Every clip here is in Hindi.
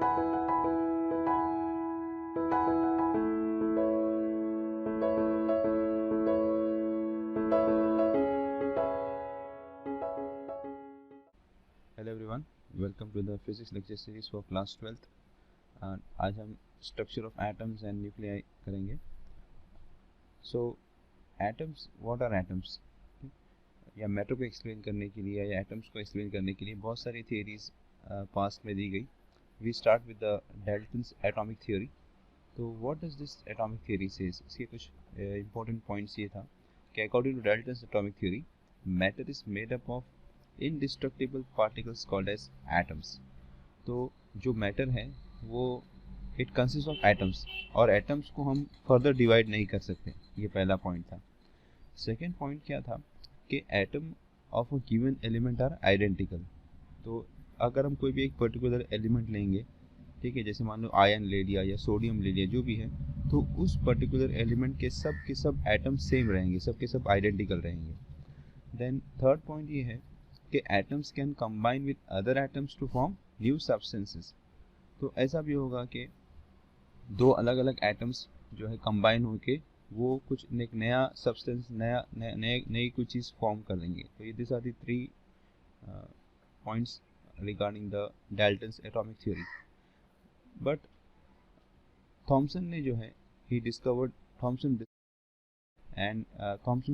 Hello everyone, welcome to the physics lecture series for class 12th। आज हम structure of atoms and nuclei करेंगे। So atoms, what are atoms? या मैटर को एक्सप्लेन करने के लिए या एटम्स को एक्सप्लेन करने के लिए बहुत सारी थियरीज पास्ट में दी गई। We start with the Dalton's atomic theory. So what does this atomic theory says? इसके कुछ इंपॉर्टेंट पॉइंट्स ये था कि according to Dalton's atomic theory, matter is made up of indestructible particles called as atoms। तो जो मैटर है वो इट कंसिस्ट ऑफ एटम्स, और एटम्स को हम फर्दर डिवाइड नहीं कर सकते। ये पहला पॉइंट था। सेकेंड पॉइंट क्या था कि atom of a given element are identical. तो अगर हम कोई भी एक पर्टिकुलर एलिमेंट लेंगे, ठीक है, जैसे मान लो आयन ले लिया या सोडियम ले लिया, जो भी है, तो उस पर्टिकुलर एलिमेंट के सब एटम सेम रहेंगे, सब के सब आइडेंटिकल रहेंगे। देन थर्ड पॉइंट ये है कि atoms can combine with other atoms to form new substances. तो ऐसा भी होगा कि दो अलग अलग एटम्स जो है कंबाइन होके वो कुछ एक नया सब्सटेंस, नई कुछ चीज़ फॉर्म कर देंगे। तो ये this are the three points regarding the Dalton's atomic theory. But Thomson ने जो है ही discovered Thomson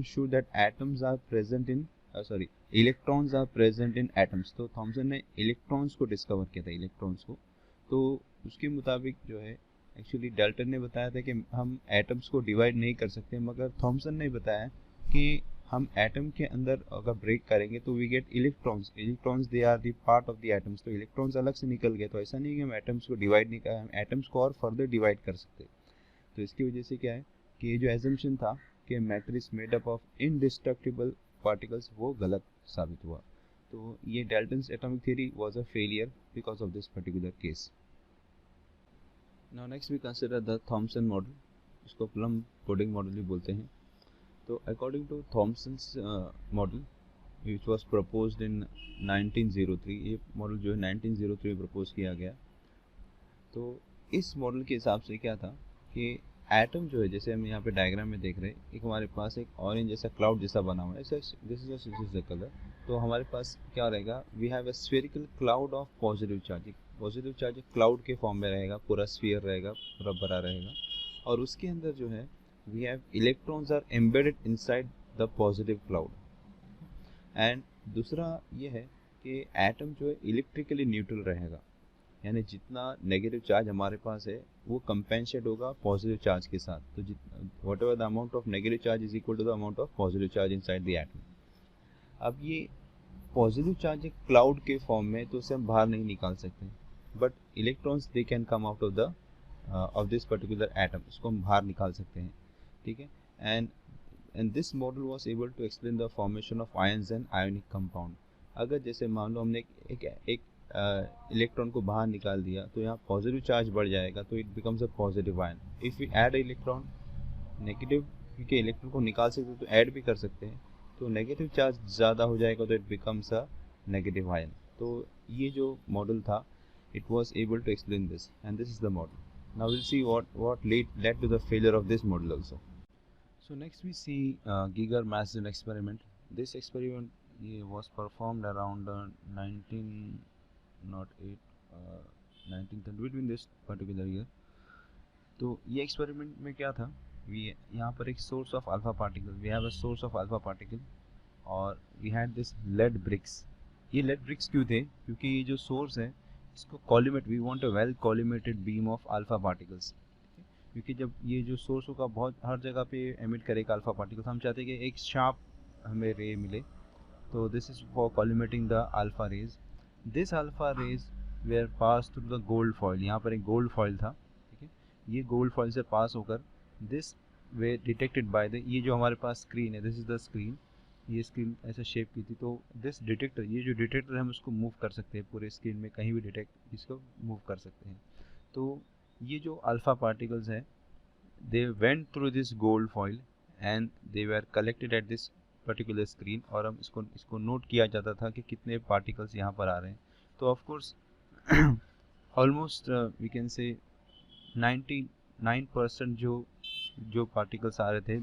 showed that atoms are present in electrons are present in atoms. तो थॉमसन ने इलेक्ट्रॉन्स को डिस्कवर किया था, इलेक्ट्रॉन्स को। तो उसके मुताबिक जो है एक्चुअली डाल्टन ने बताया था कि हम एटम्स को डिवाइड नहीं कर सकते, मगर थॉमसन ने बताया कि हम एटम के अंदर अगर ब्रेक करेंगे तो we get electrons they are the part of the atoms. तो इलेक्ट्रॉन्स अलग से निकल गए। तो ऐसा नहीं है कि हम एटम्स को डिवाइड नहीं कर, हम एटम्स को और फर्दर डिवाइड कर सकते। तो इसकी वजह से क्या है कि ये जो एजम्पशन था कि matter is made up of indestructible particles, वो गलत साबित हुआ। तो ये Dalton's atomic theory was a failure because of this particular case. Now next we consider the Thomson model. इसको प्लम पुडिंग मॉडल भी बोलते हैं। तो according to Thomson's model which was proposed in 1903, ये मॉडल जो है 1903 में प्रपोज किया गया। तो इस मॉडल के हिसाब से क्या था कि एटम जो है, जैसे हम यहाँ पे डायग्राम में देख रहे हैं, एक हमारे पास एक ऑरेंज जैसा क्लाउड जैसा बना हुआ है, दिस इज द कलर। तो हमारे पास क्या रहेगा, we have a spherical cloud of positive charge. Positive charge cloud के फॉर्म में रहेगा, पूरा स्फीयर रहेगा, पूरा भरा रहेगा, और उसके अंदर जो है we have electrons are embedded inside the positive cloud. And दूसरा ये है कि एटम जो है इलेक्ट्रिकली न्यूट्रल रहेगा, यानी जितना नेगेटिव चार्ज हमारे पास है वो कंपेंसेट होगा पॉजिटिव चार्ज के साथ। तो whatever the amount of negative charge is equal to the amount of positive charge inside the atom. अब ये पॉजिटिव चार्ज एक क्लाउड के फॉर्म में, तो उसे हम बाहर नहीं निकाल सकते, but electrons they can come out of this particular atom, इसको हम बाहर निकाल सकते हैं, ठीक है। And this model was able to explain the formation of ions and ionic compound. अगर जैसे मान लो हमने एक इलेक्ट्रॉन को बाहर निकाल दिया, तो यहाँ पॉजिटिव चार्ज बढ़ जाएगा, तो it becomes a positive ion. If we add electron negative, क्योंकि इलेक्ट्रॉन को निकाल सकते हैं तो ऐड भी कर सकते हैं, तो नेगेटिव चार्ज ज़्यादा हो जाएगा तो it becomes a negative ion. तो ये जो मॉडल था, it was able to explain this, and this is the model. Now will see what led to the failure of this model also. So next we see Geiger-Madsen experiment. This experiment was performed around 1908, 1910, between this particular year. तो ये एक्सपेरिमेंट में क्या था, यहाँ पर एक source of alpha particle, we have a source of alpha particle, और we had this lead bricks. ये लेड ब्रिक्स क्यों थे? क्योंकि ये जो सोर्स है इसको collimate, we want a well collimated beam of alpha particles. क्योंकि जब ये जो सोर्स होगा बहुत हर जगह पे एमिट करेगा अल्फा पार्टिकल्स, हम चाहते हैं कि एक शार्प हमें रे मिले। तो this is for collimating the alpha rays. This alpha rays were pass through the gold foil. यहाँ पर एक गोल्ड फॉइल था, ठीक है। ये गोल्ड फॉइल से पास होकर this way detected by the, ये जो हमारे पास स्क्रीन है, दिस इज द स्क्रीन। ये स्क्रीन ऐसा शेप की थी, तो दिस डिटेक्टर, ये जो डिटेक्टर है हम इसको मूव कर सकते हैं पूरे स्क्रीन में, कहीं भी डिटेक्ट इसको मूव कर सकते हैं। तो ये जो अल्फा पार्टिकल्स है, they went through this gold foil and they were collected at this particular screen, और हम इसको नोट किया जाता था कि कितने पार्टिकल्स यहाँ पर आ रहे हैं। तो of course almost we can say 99% जो पार्टिकल्स आ रहे थे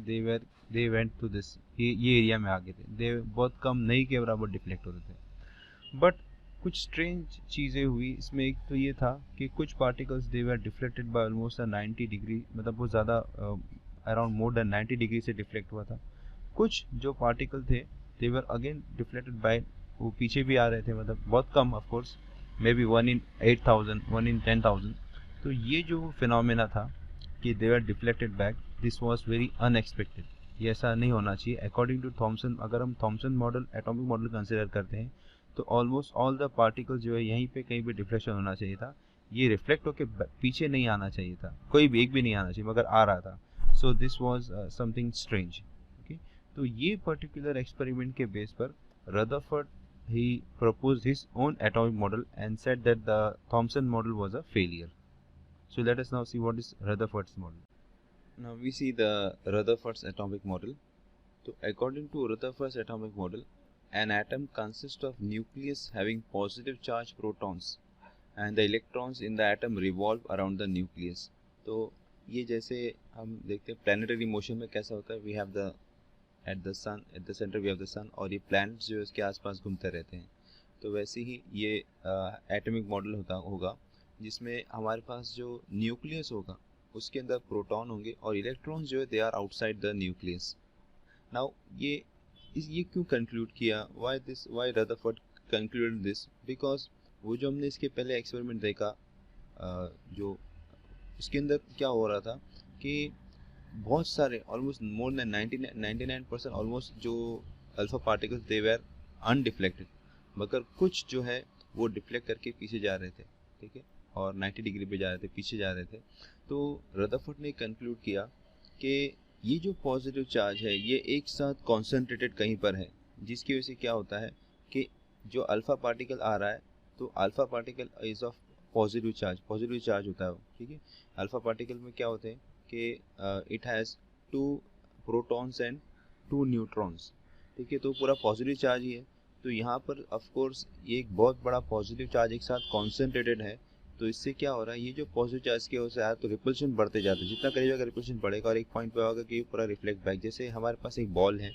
दे वेंट टू दिस, ये एरिया में आ गए थे, दे बहुत कम, नहीं के बराबर डिफ्लेक्ट हो रहे थे। बट कुछ स्ट्रेंज चीज़ें हुई इसमें। एक तो ये था कि कुछ particles they were deflected by almost 90 degree, मतलब वो ज़्यादा अराउंड मोर देन 90 डिग्री से डिफ्लेक्ट हुआ था। कुछ जो पार्टिकल थे they were again deflected by, वो पीछे भी आ रहे थे, मतलब बहुत कम, of course may be 1 in 8,000, 1 in 10,000। तो ये जो फिनोमेना था कि they were deflected back, this was very unexpected. ये ऐसा नहीं होना चाहिए अकॉर्डिंग टू थॉमसन। अगर हम Thomson model, atomic model consider करते हैं तो ऑलमोस्ट ऑल द पार्टिकल्स जो है यहीं पे कहीं भी डिफ्लेक्शन होना चाहिए था, ये रिफ्लेक्ट होकर पीछे नहीं आना चाहिए था, कोई भी एक भी नहीं आना चाहिए, मगर आ रहा था। So this was something strange. Okay, तो ये पर्टिकुलर एक्सपेरिमेंट के बेस पर Rutherford he proposed his own atomic model and said that the Thomson model was a failure. So let us now see what is Rutherford's model. Now we see the Rutherford's atomic model. So according to Rutherford's atomic model, an atom consists of nucleus having positive charge protons and the electrons in the atom revolve around the nucleus. तो ये जैसे हम देखते हैं प्लानिटरी मोशन में कैसा होता है, we have the at the sun, at the centre we have the sun, और ये प्लैनेट्स जो है उसके आसपास घूमते रहते हैं। तो वैसे ही ये एटॉमिक मॉडल होगा जिसमें हमारे पास जो न्यूक्लियस होगा उसके अंदर प्रोटॉन होंगे और इलेक्ट्रॉन्स जो है they are outside the nucleus. Now ये क्यों कंक्लूड किया, why Rutherford concluded this, because वो जो हमने इसके पहले एक्सपेरिमेंट देखा जो उसके अंदर क्या हो रहा था कि बहुत सारे ऑलमोस्ट मोर देन 99% ऑलमोस्ट जो alpha particles they were undeflected, मगर कुछ जो है वो डिफ्लेक्ट करके पीछे जा रहे थे, ठीक है, और 90 डिग्री पे जा रहे थे, पीछे जा रहे थे। तो रदरफोर्ड ने कंक्लूड किया कि ये जो पॉजिटिव चार्ज है ये एक साथ कॉन्सेंट्रेटेड कहीं पर है, जिसकी वजह से क्या होता है कि जो अल्फा पार्टिकल आ रहा है तो alpha particle is of positive charge होता है वो, ठीक है। अल्फा पार्टिकल में क्या होते हैं कि it has 2 protons and 2 neutrons, ठीक है, तो पूरा पॉजिटिव चार्ज ही है। तो यहाँ पर ऑफ कोर्स ये एक बहुत बड़ा पॉजिटिव चार्ज एक साथ कॉन्सेंट्रेटेड है, तो इससे क्या हो रहा है, ये जो पॉजिटिव चार्ज की वजह से आया तो रिपल्शन बढ़ते जाते हैं, जितना करीब अगर रिपल्शन बढ़ेगा और एक पॉइंट पे होगा कि पूरा रिफ्लेक्ट बैक। जैसे हमारे पास एक बॉल है,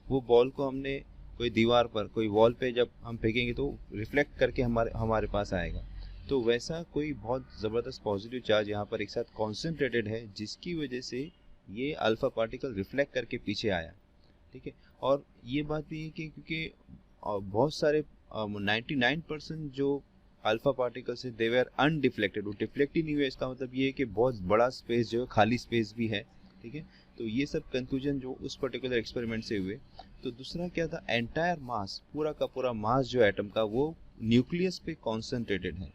वो बॉल को हमने कोई दीवार पर, कोई वॉल पे जब हम फेंकेंगे तो रिफ्लेक्ट करके हमारे पास आएगा। तो वैसा कोई बहुत ज़बरदस्त पॉजिटिव चार्ज यहाँ पर एक साथ कॉन्सेंट्रेटेड है, जिसकी वजह से ये अल्फा पार्टिकल रिफ्लेक्ट करके पीछे आया, ठीक है। और ये बात भी है कि क्योंकि बहुत सारे 99% जो अल्फा पार्टिकल्स है दे वेर अनडिफ्लेक्टेड, वो डिफ्लेक्ट ही नहीं हुए, इसका मतलब ये है कि बहुत बड़ा स्पेस जो है खाली स्पेस भी है, ठीक है। तो ये सब कंक्लूजन जो उस पर्टिकुलर एक्सपेरिमेंट से हुए। तो दूसरा क्या था, एंटायर मास, पूरा का पूरा मास जो एटम का वो न्यूक्लियस पे कॉन्सेंट्रेटेड है,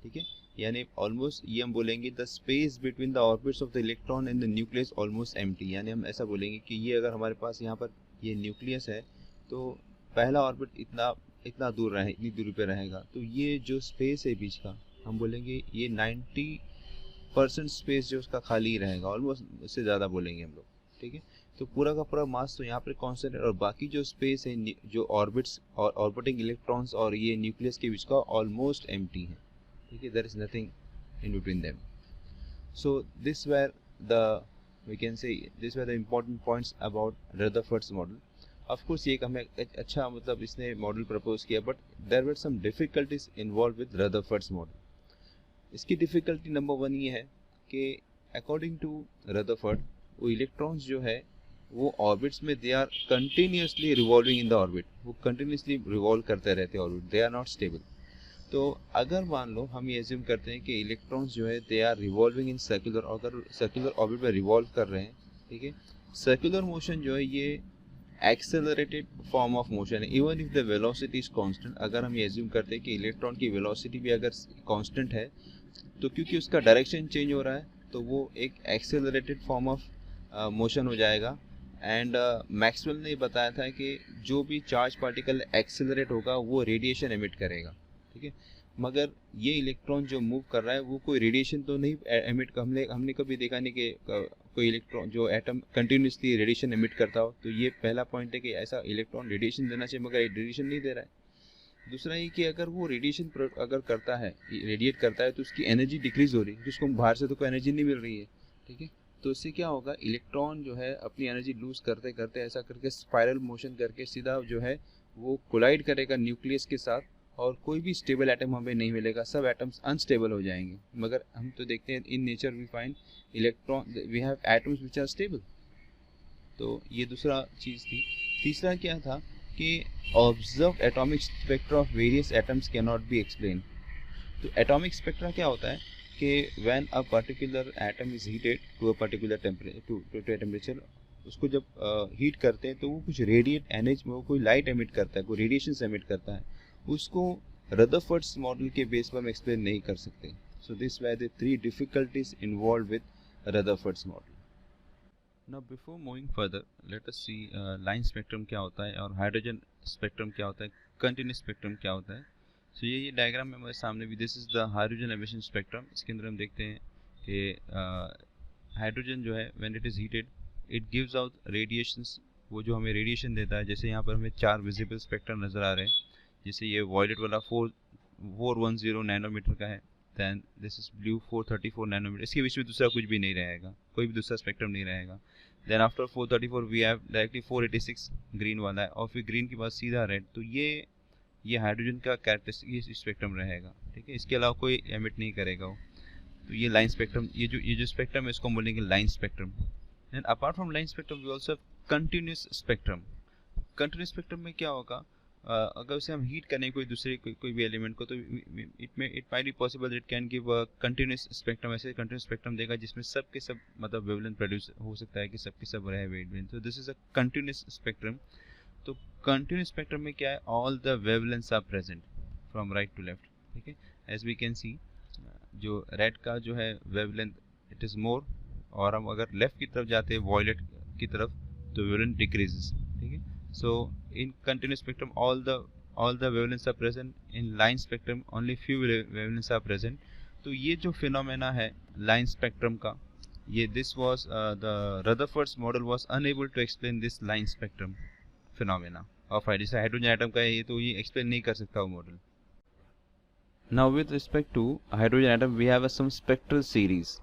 ठीक है। यानी ऑलमोस्ट ये हम बोलेंगे the space between the orbits of the electron and the nucleus almost empty, यानी हम ऐसा बोलेंगे कि ये अगर हमारे पास यहाँ पर ये न्यूक्लियस है तो पहला ऑर्बिट इतना दूर रहे, इतनी दूरी पे रहेगा, तो ये जो स्पेस है बीच का हम बोलेंगे ये 90% स्पेस जो उसका खाली ही रहेगा, ऑलमोस्ट उससे ज़्यादा बोलेंगे हम लोग, ठीक है। तो पूरा का पूरा मास तो यहाँ पर कॉन्सेंट्रेट, और बाकी जो स्पेस है जो ऑर्बिट्स और ऑर्बिटिंग इलेक्ट्रॉन्स और ये न्यूक्लियस के बीच का ऑलमोस्ट एम्प्टी है, ठीक है, there is nothing in between them. So these were the important points about Rutherford's model. Of course ये एक हमें अच्छा मतलब इसने मॉडल प्रपोज किया, but there were some difficulties involved with Rutherford's model. इसकी डिफ़िकल्टी नंबर 1 ये है कि अकॉर्डिंग टू रदरफोर्ड वो इलेक्ट्रॉन्स जो है वो ऑर्बिट्स में they are continuously revolving in the orbit, वो कंटिन्यूसली रिवॉल्व करते रहते हैं orbit, they are not stable. तो अगर मान लो हम ये एज्यूम करते हैं कि इलेक्ट्रॉन्स जो है they are revolving in circular, अगर सर्कुलर ऑर्बिट में रिवॉल्व कर रहे हैं, ठीक है, सर्कुलर मोशन जो है ये एक्सेलरेटेड फॉर्म ऑफ मोशन है, even if the velocity is constant. अगर हम ये एज्यूम करते हैं कि इलेक्ट्रॉन की वेलोसिटी भी अगर कांस्टेंट है तो क्योंकि उसका डायरेक्शन चेंज हो रहा है तो वो एक एक्सेलरेटेड फॉर्म ऑफ मोशन हो जाएगा। एंड मैक्सवेल ने बताया था कि जो भी चार्ज पार्टिकल एक्सेलरेट होगा वो रेडिएशन एमिट करेगा, ठीक है, मगर ये इलेक्ट्रॉन जो मूव कर रहा है वो कोई रेडिएशन तो नहीं एमिट, हमने कभी देखा नहीं कि कोई इलेक्ट्रॉन जो एटम कंटिन्यूसली रेडिएशन एमिट करता हो। तो ये पहला पॉइंट है कि ऐसा इलेक्ट्रॉन रेडिएशन देना चाहिए मगर रेडिएशन नहीं दे रहा है। दूसरा ये कि अगर वो रेडिएशन अगर करता है, रेडिएट करता है, तो उसकी एनर्जी डिक्रीज हो रही है, जिसको बाहर से तो कोई एनर्जी नहीं मिल रही है, ठीक है। तो इससे क्या होगा, इलेक्ट्रॉन जो है अपनी एनर्जी लूज करते करते ऐसा करके स्पाइरल मोशन करके सीधा जो है वो कोलाइड करेगा न्यूक्लियस के साथ, और कोई भी स्टेबल एटम हमें नहीं मिलेगा, सब एटम्स अनस्टेबल हो जाएंगे। मगर हम तो देखते हैं in nature we find electron, we have atoms which are stable. तो ये दूसरा चीज़ थी। तीसरा क्या था कि observe atomic spectra of various atoms can not be explain. तो एटॉमिक स्पेक्ट्रा क्या होता है कि when a particular atom is heated to a particular temperature, उसको जब हीट करते हैं तो वो कुछ रेडिएट एनर्जी, वो कोई लाइट एमिट करता है, कोई रेडिएशन एमिट करता है, उसको रदरफोर्ड्स मॉडल के बेस पर हम एक्सप्लेन नहीं कर सकते। So this were the 3 difficulties involve with Rutherford's model. Now before moving further, let us see line spectrum क्या होता है और हाइड्रोजन स्पेक्ट्रम क्या होता है, कंटिन्यूस स्पेक्ट्रम क्या होता है। सो ये डायग्राम में हमारे सामने भी, this is the hydrogen emission spectrum. इसके अंदर हम देखते हैं कि हाइड्रोजन जो है when it is heated it gives out radiations, वो जो हमें रेडिएशन देता है। जैसे यहाँ पर हमें 4 विजिबल स्पेक्ट्रम नज़र आ रहे हैं, जैसे ये वॉयलेट वाला 410 नैनोमीटर का है, then this is blue 434 nanometre, इसके बीच में दूसरा कुछ भी नहीं रहेगा, कोई भी दूसरा स्पेक्ट्रम नहीं रहेगा। Then after 434 we have directly 486 green वाला है, और फिर ग्रीन के बाद सीधा रेड। तो ये हाइड्रोजन का कैरेक्टरिस्टिक स्पेक्ट्रम रहेगा, ठीक है। इसके अलावा कोई एमिट नहीं करेगा वो। तो ये लाइन स्पेक्ट्रम, ये जो स्पेक्ट्रम है इसको हम बोलेंगे line spectrum. Then apart from line spectrum we also have continuous spectrum. Continuous spectrum में क्या होगा, अगर उसे हम हीट करें कोई भी एलिमेंट को, तो it might be possible it can give a continuous spectrum. ऐसे कंटिन्यूस स्पेक्ट्रम देगा जिसमें सब के सब मतलब वेवलेंथ प्रोड्यूस हो सकता है कि सब के सब रहे वेवलेंथ। तो this is a continuous spectrum. तो कंटिन्यूस स्पेक्ट्रम में क्या है, all the wavelengths are present from right to left, ठीक है। एज वी कैन सी, जो रेड का जो है वेवलेंथ इट इज़ मोर, और हम अगर लेफ्ट की तरफ जाते हैं वॉयलेट की तरफ तो वेवलेंथ डिक्रीजेस, ठीक है। So in continuous spectrum all the wavelengths are present. In line spectrum only few wavelengths are present. तो ये जो फिनोमेना है लाइन स्पेक्ट्रम का, ये this was the Rutherford's model was unable to explain this line spectrum phenomena of जैसे हाइड्रोजन एटम का है ये, तो ये एक्सप्लेन नहीं कर सकता वो model. Now with respect to hydrogen atom we have some spectral series,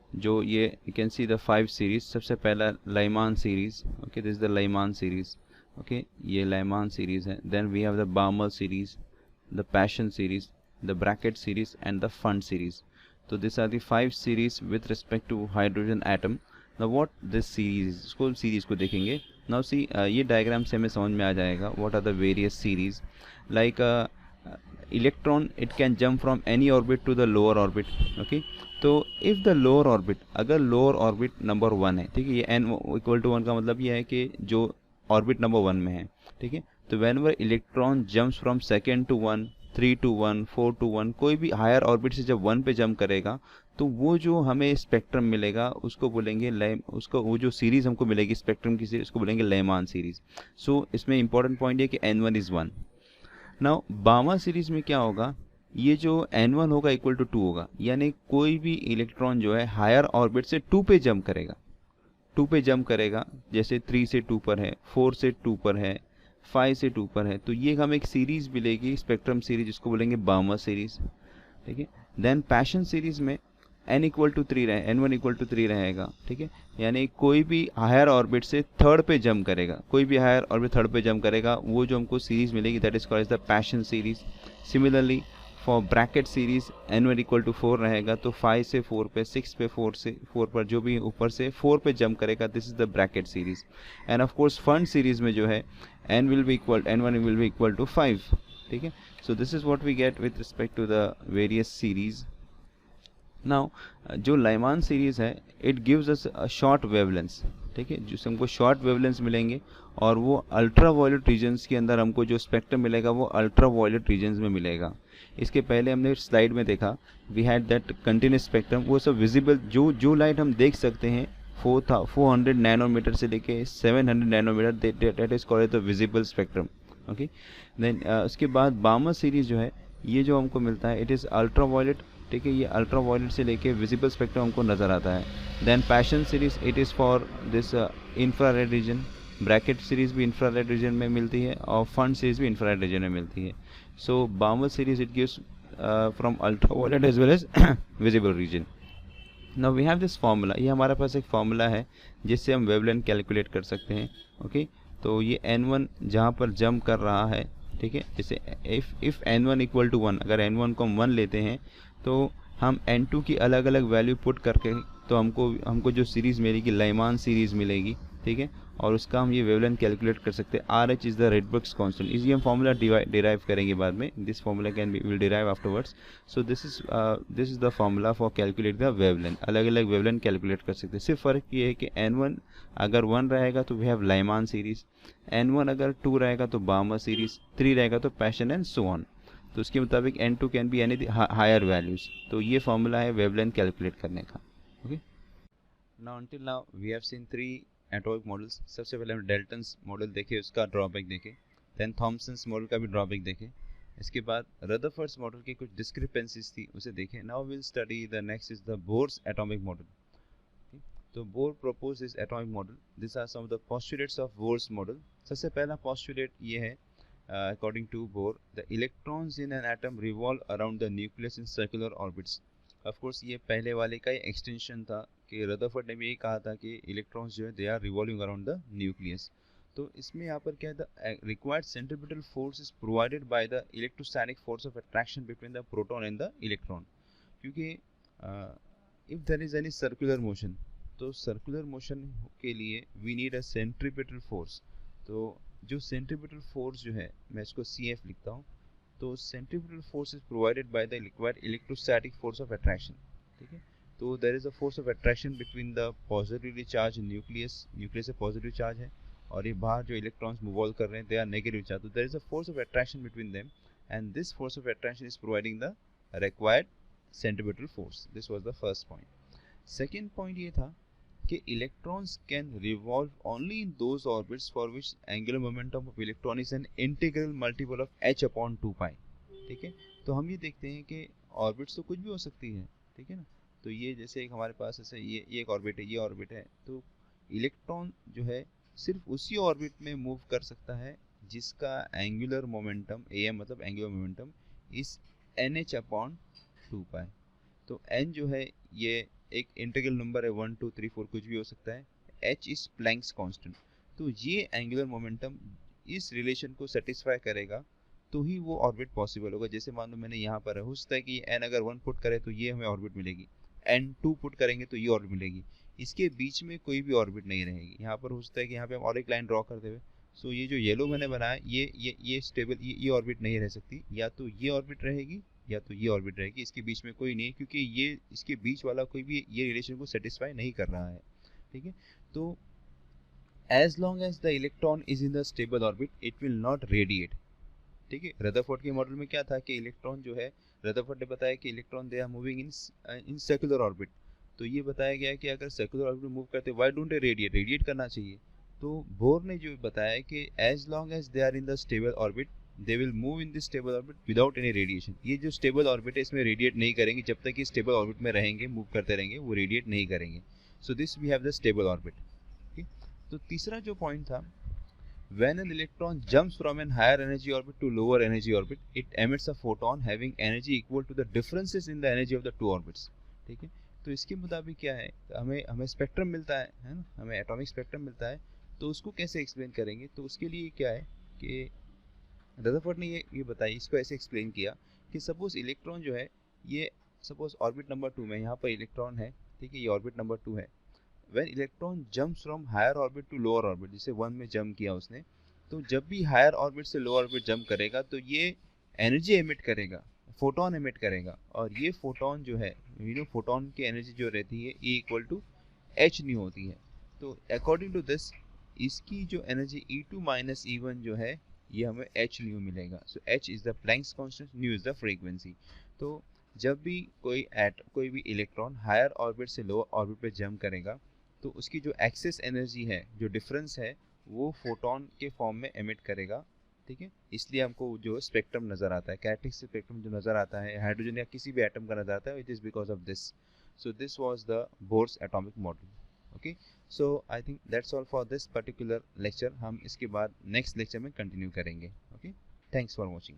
जो ये you can see the 5 series। सबसे पहला Lyman series, okay, this is the Lyman series, okay, ये लाइमान सीरीज है। Then we have the Balmer series, the Paschen series, the Brackett series and the Pfund series. तो this are the 5 series with respect to hydrogen atom. Now what this series को देखेंगे। नाउ सी, ये डायग्राम से हमें समझ में आ जाएगा what are the various series. Like electron it can jump from any orbit to the lower orbit, okay. तो इफ़ द लोअर ऑर्बिट, अगर लोअर ऑर्बिट नंबर 1 है, ठीक है, ये n इक्वल टू 1 का मतलब ये है कि जो ऑर्बिट नंबर 1 में है, ठीक है। तो whenever electron jumps from second to 1, 3 to 1, 4 to 1, कोई भी हायर ऑर्बिट से जब 1 पे जंप करेगा तो वो जो हमें स्पेक्ट्रम मिलेगा उसको बोलेंगे उसको, वो जो सीरीज़ हमको मिलेगी स्पेक्ट्रम की सीरीज, उसको बोलेंगे लेमान सीरीज़। सो इसमें इंपॉर्टेंट पॉइंट ये कि n1 is 1। Now Barmer series में क्या होगा, ये जो n1 होगा इक्वल टू 2 होगा, यानी कोई भी इलेक्ट्रॉन जो है हायर ऑर्बिट से 2 पे जंप करेगा, 2 पे जंप करेगा, जैसे 3 से 2 पर है, 4 से 2 पर है, 5 से 2 पर है, तो ये हमें एक सीरीज़ मिलेगी स्पेक्ट्रम सीरीज, जिसको बोलेंगे बार्मर सीरीज़, ठीक है। देन पैशन सीरीज़ में n इक्वल टू 3 रहे, n1 इक्वल टू 3 रहेगा, ठीक है। यानी कोई भी हायर ऑर्बिट से थर्ड पे जंप करेगा, कोई भी हायर ऑर्बिट थर्ड पे जंप करेगा, वो जो हमको सीरीज़ मिलेगी that is called as the Paschen series. Similarly for Brackett series n1 equal to 4 रहेगा, तो 5 से 4 पे, 6 पे, 4 से 4 पर जो भी ऊपर से 4 पे जंप करेगा, this is the Brackett series. End of course fund series में जो है n1 will be equal to 5, ठीक है। So this is what we get with respect to the various series. Now जो लाइमान सीरीज है it gives us a short wavelength, ठीक है, जिससे हमको शॉर्ट वेवलेंस मिलेंगे, और वो अल्ट्रा वायलेट रीजन्स के अंदर हमको जो स्पेक्ट्रम मिलेगा वो अल्ट्रा वायलेट रीजन्स में मिलेगा। इसके पहले हमने स्लाइड में देखा we had that continuous spectrum, वो सब विजिबल जो लाइट हम देख सकते हैं 400 नैनोमीटर से लेके 700 nanometre, that is called the visible spectrum, okay. Then उसके बाद बार्मर सीरीज जो है ये जो हमको मिलता है इट इज़ अल्ट्रा वायलेट, ठीक है, ये अल्ट्रा वायलेट से लेके विजिबल स्पेक्ट्रम हमको नज़र आता है। Then Paschen series it is for this infrared region, Brackett series भी इंफ्रारेड रीजन में मिलती है, और फंड सीरीज भी इंफ्रारेड रीजन में मिलती है। So Balmer series, it gives from ultraviolet as well as visible region. Now we have this formula, ये हमारे पास एक फार्मूला है जिससे हम वेवलेंथ कैलकुलेट कर सकते हैं. ओके, तो ये n1 जहाँ पर जंप कर रहा है, ठीक है, जैसे इफ़ n1 इक्वल टू 1, अगर n1 को हम 1 लेते हैं तो हम n2 की अलग अलग वैल्यू पुट करके तो हमको जो सीरीज़ मिलेगी लाइमान सीरीज़ मिलेगी, ठीक है, और उसका हम ये वेवलेंथ कैलकुलेट कर सकते हैं. R H is the रेडबर्ग्स constant. इसी हम फार्मूला डिराइव करेंगे बाद में. This formula can be will derive afterwards. So this is the formula for calculate the wavelength. अलग अलग वेवलेंथ कैलकुलेट कर सकते हैं. सिर्फ फ़र्क ये है कि n1 अगर 1 रहेगा तो वी हैव लाइमान सीरीज़, n1 अगर 2 रहेगा तो बार्मर सीरीज़, 3 रहेगा तो पैशन एंड सो ऑन. तो उसके मुताबिक n2 can be any higher values. तो ये फार्मूला है वेवलेंथ कैलकुलेट करने का. Okay, now until now we have seen 3 atomic models. सबसे पहले हम डेल्टन्स मॉडल देखे, उसका ड्रॉबैक देखे. देन थॉमसन्स मॉडल का भी ड्रॉबैक देखे. इसके बाद रदरफोर्ड्स मॉडल की कुछ डिस्क्रिपेंसीज थी, उसे देखें. Now will study the next is the Bohr's atomic model. तो Bohr propose this atomic model. This are some of the postulates of Bohr's model. सबसे पहला पोस्टुलेट ये है, according to Bohr, the electrons in an atom revolve around the nucleus in circular orbits. Of course ये पहले वाले का ही एक्सटेंशन था कि रदरफोर्ड ने भी यही कहा था कि इलेक्ट्रॉन्स जो है they are revolving around the nucleus. तो इसमें यहाँ पर क्या है, the required centripetal force is provided by the electrostatic force of attraction between the proton and the electron. क्योंकि if there is any circular motion, तो सर्कुलर मोशन के लिए we need a centripetal force. तो जो सेंट्रीपिटल फोर्स जो है, मैं इसको CF लिखता हूँ. तो centripetal force is provided by the required electrostatic force of attraction. ठीक है, तो there is a force of attraction between the positively charge nucleus. Nucleus से पॉजिटिव चार्ज है और ये बाहर जो इलेक्ट्रॉन्स मूव कर रहे हैं दे आर नेगेटिव चार्ज. तो there is a force of attraction between them and this force of attraction is providing the required centripetal force. This was the first point. Second point ये था कि electrons can revolve only in those orbits for which angular momentum of electron is an integral multiple of h upon 2 pi. ठीक है, तो हम ये देखते हैं कि ऑर्बिट्स तो कुछ भी हो सकती है, ठीक है ना. तो ये जैसे एक हमारे पास ऐसे ये एक ऑर्बिट है, ये ऑर्बिट है, तो इलेक्ट्रॉन जो है सिर्फ उसी ऑर्बिट में मूव कर सकता है जिसका एंगुलर मोमेंटम am, मतलब angular momentum is nh upon 2 पाई. तो n जो है ये एक इंटीग्रल नंबर है, 1 2 3 4 कुछ भी हो सकता है. h is Planck's constant. तो ये एंगुलर मोमेंटम इस रिलेशन को सेटिस्फाई करेगा तो ही वो ऑर्बिट पॉसिबल होगा. जैसे मान लो मैंने यहाँ पर हो सकता है कि n अगर 1 पुट करे तो ये हमें ऑर्बिट मिलेगी, n 2 पुट करेंगे तो ये ऑर्बिट मिलेगी. इसके बीच में कोई भी ऑर्बिट नहीं रहेगी. यहाँ पर हो सकता है कि यहाँ पे हम और एक लाइन ड्रॉ करते हुए, सो ये जो येलो मैंने बनाया ये स्टेबल, ये ऑर्बिट नहीं रह सकती. या तो ये ऑर्बिट रहेगी या तो ये ऑर्बिट रहेगी. इसके बीच में कोई नहीं, क्योंकि ये इसके बीच वाला कोई भी ये रिलेशन को सेटिस्फाई नहीं कर रहा है. ठीक है, तो as long as the electron is in the stable orbit it will not radiate. ठीक है, रदरफोर्ड के मॉडल में क्या था कि इलेक्ट्रॉन जो है, रदरफोर्ड ने बताया कि electron they are moving in circular orbit. तो ये बताया गया कि अगर सर्कुलर ऑर्बिट में मूव करते why don't they radiate, radiate करना चाहिए. तो बोर ने जो बताया कि as long as they are in the stable orbit they will move in this stable orbit without any radiation. ये जो स्टेबल ऑर्बिट है इसमें रेडिएट नहीं करेंगे. जब तक ये स्टेबल ऑर्बिट में रहेंगे, मूव करते रहेंगे, वो रेडिएट नहीं करेंगे. So this we have the stable orbit. तो तीसरा जो पॉइंट था, when an electron jumps from an higher energy orbit to lower energy orbit it emits a photon having energy equal to the differences in the energy of the two orbits. ठीक है, तो इसके मुताबिक क्या है, हमें स्पेक्ट्रम मिलता है ना, हमें एटॉमिक स्पेक्ट्रम मिलता है. तो उसको कैसे एक्सप्लेन करेंगे, तो उसके लिए क्या है कि रदरफोर्ड ने ये बताया, इसको ऐसे एक्सप्लेन किया कि सपोज इलेक्ट्रॉन जो है, ये सपोज ऑर्बिट नंबर 2 में यहाँ पर इलेक्ट्रॉन है. ठीक है, ये ऑर्बिट नंबर 2 है. When electron jumps from higher orbit to lower orbit, जैसे 1 में जंप किया उसने, तो जब भी हायर ऑर्बिट से लोअर ऑर्बिट जंप करेगा तो ये एनर्जी एमिट करेगा, फोटोन एमिट करेगा. और ये फोटोन जो है, फोटोन की एनर्जी जो रहती है E equal to h nu होती है. तो अकॉर्डिंग टू दिस इसकी जो एनर्जी E2 माइनस E1 जो है ये हमें एच न्यू मिलेगा. So H is the Planck's constant, new is the frequency. तो जब भी कोई भी इलेक्ट्रॉन हायर ऑर्बिट से लोअर ऑर्बिट पे जंप करेगा तो उसकी जो एक्सेस एनर्जी है, जो डिफरेंस है, वो फोटोन के फॉर्म में एमिट करेगा. ठीक है, इसलिए हमको जो स्पेक्ट्रम नज़र आता है, कैरेक्टरिस्टिक स्पेक्ट्रम जो नज़र आता है हाइड्रोजन या किसी भी एटम का नज़र आता है, it is because of this. So this was the Bohr's atomic model. Okay, so I think that's all for this particular lecture. हम इसके बाद नेक्स्ट लेक्चर में कंटिन्यू करेंगे. Okay, thanks for watching.